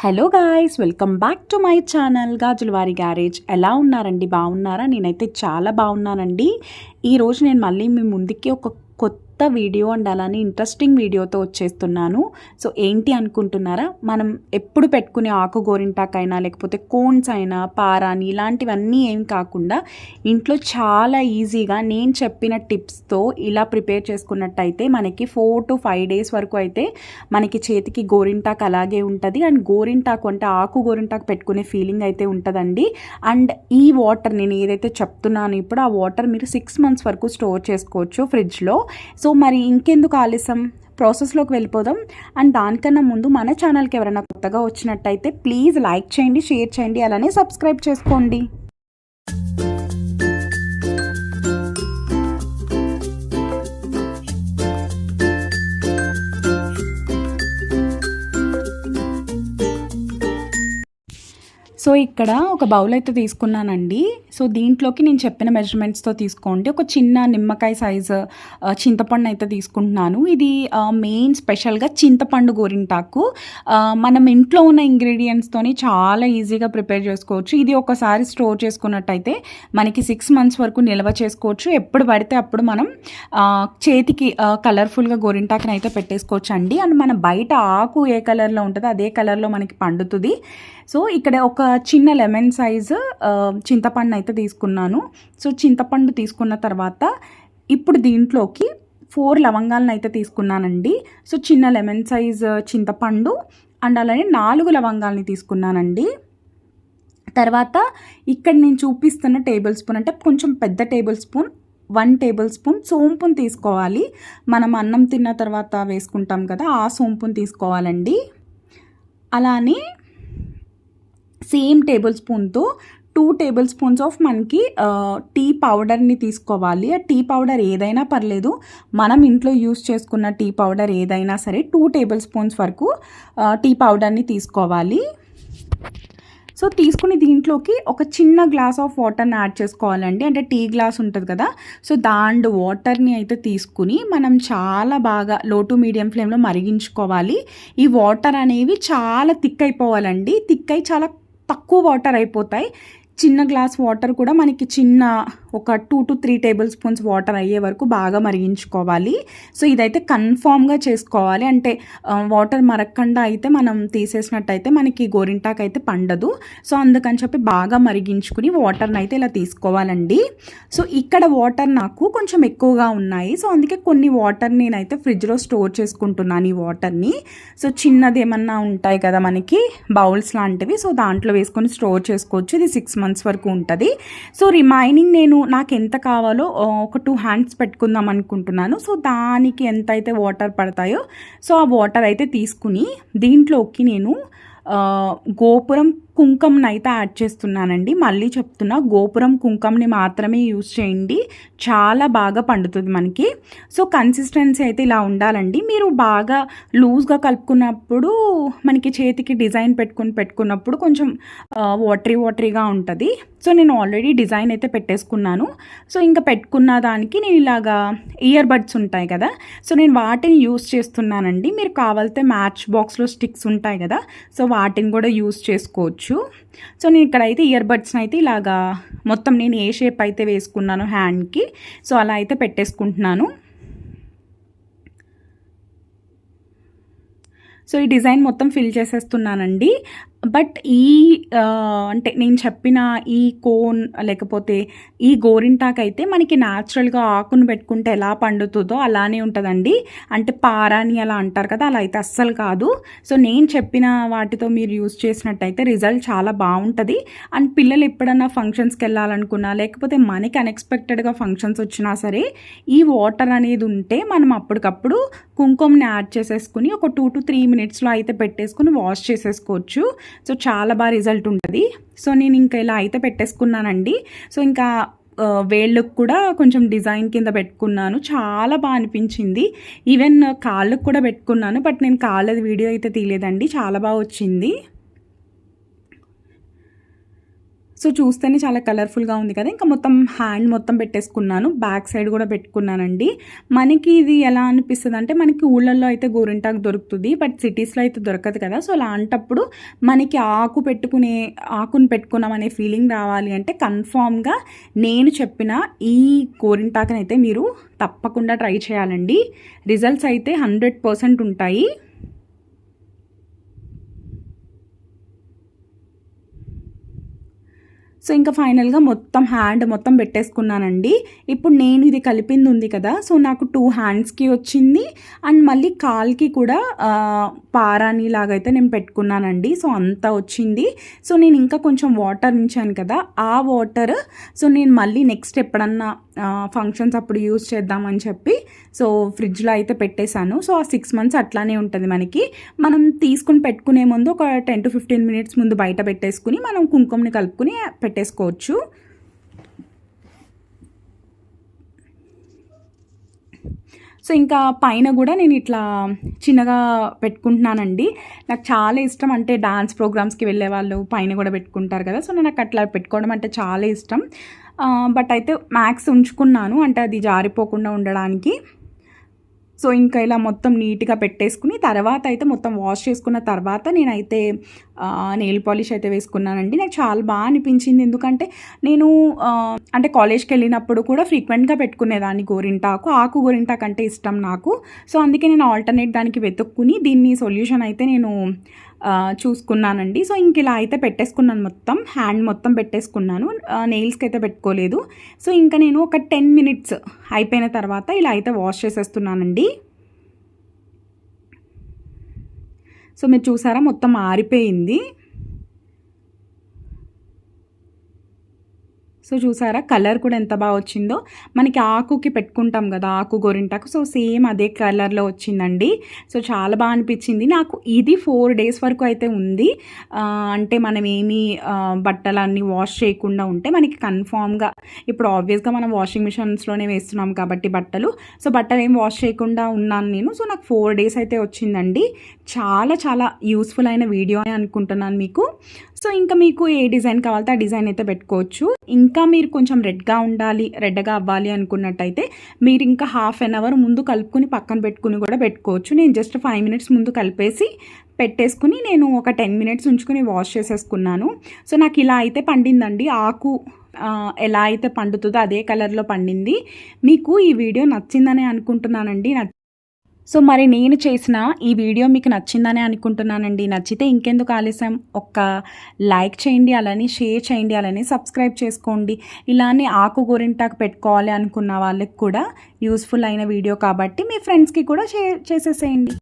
Hello guys, welcome back to my channel Gajulavari garage. ఎలా ఉన్నారండి? బాగున్నారా? నేనైతే చాలా బాగున్నానండి. ఈరోజు నేను మళ్ళీ మీ ముందుకి ఒక కొత్త వీడియో అండ్ అలానే ఇంట్రెస్టింగ్ వీడియోతో వచ్చేస్తున్నాను. సో ఏంటి అనుకుంటున్నారా? మనం ఎప్పుడు పెట్టుకునే ఆకు గోరింటాకైనా లేకపోతే కోన్స్ అయినా పారాని ఇలాంటివన్నీ ఏం కాకుండా ఇంట్లో చాలా ఈజీగా నేను చెప్పిన టిప్స్తో ఇలా ప్రిపేర్ చేసుకున్నట్టయితే మనకి 4 to 5 days వరకు అయితే మనకి చేతికి గోరింటాకు అలాగే ఉంటుంది. అండ్ గోరింటాకు అంటే ఆకు గోరింటాకు పెట్టుకునే ఫీలింగ్ అయితే ఉంటుందండి. అండ్ ఈ వాటర్ నేను ఏదైతే చెప్తున్నానో ఇప్పుడు ఆ వాటర్ మీరు 6 months వరకు స్టోర్ చేసుకోవచ్చు ఫ్రిడ్జ్లో. సో మరి ఇంకెందుకు ఆలస్యం, ప్రాసెస్లోకి వెళ్ళిపోదాం. అండ్ దానికన్నా ముందు మన ఛానల్కి ఎవరైనా కొత్తగా వచ్చినట్టయితే ప్లీజ్ లైక్ చేయండి, షేర్ చేయండి, అలానే సబ్స్క్రైబ్ చేసుకోండి. సో ఇక్కడ ఒక బౌల్ అయితే తీసుకున్నానండి. సో దీంట్లోకి నేను చెప్పిన మెజర్మెంట్స్తో తీసుకోండి. ఒక చిన్న నిమ్మకాయ సైజు చింతపండు అయితే తీసుకుంటున్నాను. ఇది మెయిన్ స్పెషల్గా చింతపండు గోరింటాకు మనం ఇంట్లో ఉన్న ఇంగ్రీడియంట్స్తోని చాలా ఈజీగా ప్రిపేర్ చేసుకోవచ్చు. ఇది ఒకసారి స్టోర్ చేసుకున్నట్టయితే మనకి 6 months వరకు నిల్వ చేసుకోవచ్చు. ఎప్పుడు పడితే అప్పుడు మనం చేతికి కలర్ఫుల్గా గోరింటాకుని అయితే పెట్టేసుకోవచ్చు అండి. అండ్ మన బయట ఆకు ఏ కలర్లో ఉంటుందో అదే కలర్లో మనకి పండుతుంది. సో ఇక్కడ ఒక చిన్న లెమన్ సైజు చింతపండు అయితే తీసుకున్నాను. సో చింతపండు తీసుకున్న తర్వాత ఇప్పుడు దీంట్లోకి 4 లవంగాలను అయితే తీసుకున్నానండి. సో చిన్న లెమన్ సైజ్ చింతపండు అండ్ అలానే 4 లవంగాలని తీసుకున్నానండి. తర్వాత ఇక్కడ నేను చూపిస్తున్న టేబుల్ స్పూన్ అంటే కొంచెం పెద్ద టేబుల్ స్పూన్ 1 tablespoon సోంపుని తీసుకోవాలి. మనం అన్నం తిన్న తర్వాత వేసుకుంటాం కదా, ఆ సోంపుని తీసుకోవాలండి. అలానే సేమ్ టేబుల్ స్పూన్తో 2 tablespoons ఆఫ్ మనకి టీ పౌడర్ని తీసుకోవాలి. ఆ టీ పౌడర్ ఏదైనా పర్లేదు, మనం ఇంట్లో యూస్ చేసుకున్న టీ పౌడర్ ఏదైనా సరే 2 tablespoons వరకు టీ పౌడర్ని తీసుకోవాలి. సో తీసుకుని దీంట్లోకి ఒక చిన్న గ్లాస్ ఆఫ్ వాటర్ని యాడ్ చేసుకోవాలండి. అంటే టీ గ్లాస్ ఉంటుంది కదా, సో దాంట్లో వాటర్ని అయితే తీసుకుని మనం చాలా బాగా లో టు మీడియం ఫ్లేమ్లో మరిగించుకోవాలి. ఈ వాటర్ అనేవి చాలా థిక్ అయిపోవాలండి. థిక్ అయి చాలా తక్కువ వాటర్ అయిపోతాయి. చిన్న గ్లాస్ వాటర్ కూడా మనకి చిన్న ఒక 2 to 3 tablespoons వాటర్ అయ్యే వరకు బాగా మరిగించుకోవాలి. సో ఇదైతే కన్ఫామ్గా చేసుకోవాలి. అంటే వాటర్ మరగకుండా అయితే మనం తీసేసినట్టయితే మనకి గోరింటాకు అయితే పండదు. సో అందుకని చెప్పి బాగా మరిగించుకుని వాటర్ని అయితే ఇలా తీసుకోవాలండి. సో ఇక్కడ వాటర్ నాకు కొంచెం ఎక్కువగా ఉన్నాయి. సో అందుకే కొన్ని వాటర్ నేనైతే ఫ్రిడ్జ్లో స్టోర్ చేసుకుంటున్నాను ఈ వాటర్ని. సో చిన్నది ఏమన్నా ఉంటాయి కదా మనకి బౌల్స్ లాంటివి, సో దాంట్లో వేసుకొని స్టోర్ చేసుకోవచ్చు. ఇది 6 months వరకు ఉంటుంది. సో రిమైనింగ్ నాకు ఎంత కావాలో ఒక 2 hands పెట్టుకుందాం అనుకుంటున్నాను. సో దానికి ఎంత అయితే వాటర్ పడతాయో సో ఆ వాటర్ అయితే తీసుకుని దీంట్లోకి నేను గోపురం కుంకంని అయితే యాడ్ చేస్తున్నానండి. మళ్ళీ చెప్తున్నా, గోపురం కుంకంని మాత్రమే యూజ్ చేయండి, చాలా బాగా పండుతుంది మనకి. సో కన్సిస్టెన్సీ అయితే ఇలా ఉండాలండి. మీరు బాగా లూజ్గా కలుపుకున్నప్పుడు మనకి చేతికి డిజైన్ పెట్టుకున్నప్పుడు కొంచెం వాటరీగా ఉంటుంది. సో నేను ఆల్రెడీ డిజైన్ అయితే పెట్టేసుకున్నాను. సో ఇంకా పెట్టుకున్న దానికి నేను ఇలాగా ఇయర్ బడ్స్ ఉంటాయి కదా, సో నేను వాటిని యూజ్ చేస్తున్నానండి. మీరు కావాలితే మ్యాచ్ బాక్స్లో స్టిక్స్ ఉంటాయి కదా, సో వాటిని కూడా యూజ్ చేసుకోవచ్చు. సో నేను ఇక్కడైతే ఇయర్ బడ్స్ని అయితే ఇలాగా మొత్తం నేను ఏ షేప్ అయితే వేసుకున్నాను హ్యాండ్కి, సో అలా అయితే పెట్టేసుకుంటున్నాను. సో ఈ డిజైన్ మొత్తం ఫిల్ చేసేస్తున్నానండి. బట్ అంటే నేను చెప్పిన ఈ కోన్ లేకపోతే ఈ గోరింటాకు అయితే మనకి న్యాచురల్గా ఆకును పెట్టుకుంటే ఎలా పండుతుందో అలానే ఉంటుందండి. అంటే పారాని అలా అంటారు కదా, అలా అయితే అస్సలు కాదు. సో నేను చెప్పిన వాటితో మీరు యూజ్ చేసినట్టయితే రిజల్ట్ చాలా బాగుంటుంది. అండ్ పిల్లలు ఎప్పుడన్నా ఫంక్షన్స్కి వెళ్ళాలనుకున్నా లేకపోతే మనకి అన్ఎక్స్పెక్టెడ్గా ఫంక్షన్స్ వచ్చినా సరే ఈ వాటర్ అనేది ఉంటే మనం అప్పటికప్పుడు కుంకుమని యాడ్ చేసేసుకుని ఒక 2 to 3 minutesలో అయితే పెట్టేసుకుని వాష్ చేసేసుకోవచ్చు. సో చాలా బాగా రిజల్ట్ ఉంటుంది. సో నేను ఇంకా ఇలా అయితే పెట్టేసుకున్నానండి. సో ఇంకా వేళ్ళకు కూడా కొంచెం డిజైన్ కింద పెట్టుకున్నాను, చాలా బాగా అనిపించింది. ఈవెన్ కాళ్ళకు కూడా పెట్టుకున్నాను, బట్ నేను కాళ్ళది వీడియో అయితే తీయలేదండి, చాలా బాగా వచ్చింది. సో చూస్తేనే చాలా కలర్ఫుల్గా ఉంది కదా. ఇంకా మొత్తం హ్యాండ్ మొత్తం పెట్టేసుకున్నాను, బ్యాక్ సైడ్ కూడా పెట్టుకున్నానండి. మనకి ఇది ఎలా అనిపిస్తుంది అంటే, మనకి ఊళ్ళల్లో అయితే గోరింటాకు దొరుకుతుంది, బట్ సిటీస్లో అయితే దొరకదు కదా. సో అలాంటప్పుడు మనకి ఆకును పెట్టుకున్నాం అనే ఫీలింగ్ రావాలి అంటే కన్ఫామ్గా నేను చెప్పిన ఈ గోరింటాకుని అయితే మీరు తప్పకుండా ట్రై చేయాలండి. రిజల్ట్స్ అయితే 100% ఉంటాయి. సో ఇంకా ఫైనల్గా మొత్తం హ్యాండ్ మొత్తం పెట్టేసుకున్నానండి. ఇప్పుడు నేను ఇది కలిపింది ఉంది కదా, సో నాకు 2 హ్యాండ్స్కి వచ్చింది అండ్ మళ్ళీ కాల్కి కూడా పారాని లాగైతే నేను పెట్టుకున్నానండి. సో అంతా వచ్చింది. సో నేను ఇంకా కొంచెం వాటర్ ఉంచాను కదా, ఆ వాటర్ సో నేను మళ్ళీ నెక్స్ట్ ఎప్పుడన్నా ఫంక్షన్స్ అప్పుడు యూజ్ చేద్దామని చెప్పి సో ఫ్రిడ్జ్లో అయితే పెట్టేశాను. సో ఆ 6 months అట్లానే ఉంటుంది మనకి. మనం తీసుకుని పెట్టుకునే ముందు ఒక 10 to 15 minutes ముందు బయట పెట్టేసుకుని మనం కుంకుమని కలుపుకుని పెట్టేసుకోవచ్చు. సో ఇంకా పైన కూడా నేను ఇట్లా చిన్నగా పెట్టుకుంటున్నానండి. నాకు చాలా ఇష్టం, అంటే డాన్స్ ప్రోగ్రామ్స్కి వెళ్ళే వాళ్ళు పైన కూడా పెట్టుకుంటారు కదా. సో నాకు అట్లా పెట్టుకోవడం అంటే చాలా ఇష్టం. బట్ అయితే మ్యాక్స్ ఉంచుకున్నాను, అంటే అది జారిపోకుండా ఉండడానికి. సో ఇంకా ఇలా మొత్తం నీట్గా పెట్టేసుకుని తర్వాత అయితే మొత్తం వాష్ చేసుకున్న తర్వాత నేనైతే నెయిల్ పాలిష్ అయితే వేసుకున్నానండి. నాకు చాలా బాగా అనిపించింది, ఎందుకంటే నేను అంటే కాలేజ్కి వెళ్ళినప్పుడు కూడా ఫ్రీక్వెంట్గా పెట్టుకునేదాన్ని ఆకు గోరింటాకు అంటే ఇష్టం నాకు. సో అందుకే నేను ఆల్టర్నేట్ దానికి వెతుక్కుని దీన్ని సొల్యూషన్ అయితే నేను చూసుకున్నానండి. సో ఇంక ఇలా అయితే పెట్టేసుకున్నాను, మొత్తం హ్యాండ్ మొత్తం పెట్టేసుకున్నాను, నెయిల్స్కి అయితే పెట్టుకోలేదు. సో ఇంకా నేను ఒక 10 minutes అయిపోయిన తర్వాత ఇలా అయితే వాష్ చేసేస్తున్నానండి. సో మీరు చూసారా మొత్తం ఆరిపోయింది. సో చూసారా కలర్ కూడా ఎంత బాగా వచ్చిందో. మనకి ఆకుకి పెట్టుకుంటాం కదా, ఆకు గోరింటాకు, సో సేమ్ అదే కలర్లో వచ్చిందండి. సో చాలా బాగా అనిపించింది నాకు. ఇది 4 days వరకు అయితే ఉంది. అంటే మనం ఏమీ బట్టలన్నీ వాష్ చేయకుండా ఉంటే మనకి కన్ఫామ్గా, ఇప్పుడు ఆబ్వియస్గా మనం వాషింగ్ మిషన్స్లోనే వేస్తున్నాం కాబట్టి సో బట్టలు ఏం వాష్ చేయకుండా ఉన్నాను నేను. సో నాకు 4 days అయితే వచ్చిందండి. చాలా చాలా యూస్ఫుల్ అయిన వీడియో అని అనుకుంటున్నాను మీకు. సో ఇంకా మీకు ఏ డిజైన్ కావాలో ఆ డిజైన్ అయితే పెట్టుకోవచ్చు. ఇంకా మీరు కొంచెం రెడ్గా అవ్వాలి అనుకున్నట్టయితే మీరు ఇంకా 1/2 hour ముందు కలుపుకుని పక్కన పెట్టుకుని కూడా పెట్టుకోవచ్చు. నేను జస్ట్ 5 minutes ముందు కలిపేసి పెట్టేసుకుని నేను ఒక 10 minutes ఉంచుకుని వాష్ చేసేసుకున్నాను. సో నాకు ఇలా అయితే పండిందండి. ఆకు ఎలా అయితే పండుతుందో అదే కలర్లో పండింది. మీకు ఈ వీడియో నచ్చిందనే అనుకుంటున్నానండి. సో మరి నేను చేసిన ఈ వీడియో మీకు నచ్చిందని అనుకుంటున్నానండి. నచ్చితే ఇంకెందుకు ఆలస్యం, ఒక్క లైక్ చేయండి, అలానే షేర్ చేయండి, అలానే సబ్స్క్రైబ్ చేసుకోండి. ఇలానే ఆకు గోరింటాకు పెట్టుకోవాలి అనుకున్న వాళ్ళకి కూడా యూస్ఫుల్ అయిన వీడియో కాబట్టి మీ ఫ్రెండ్స్కి కూడా షేర్ చేసేసేయండి.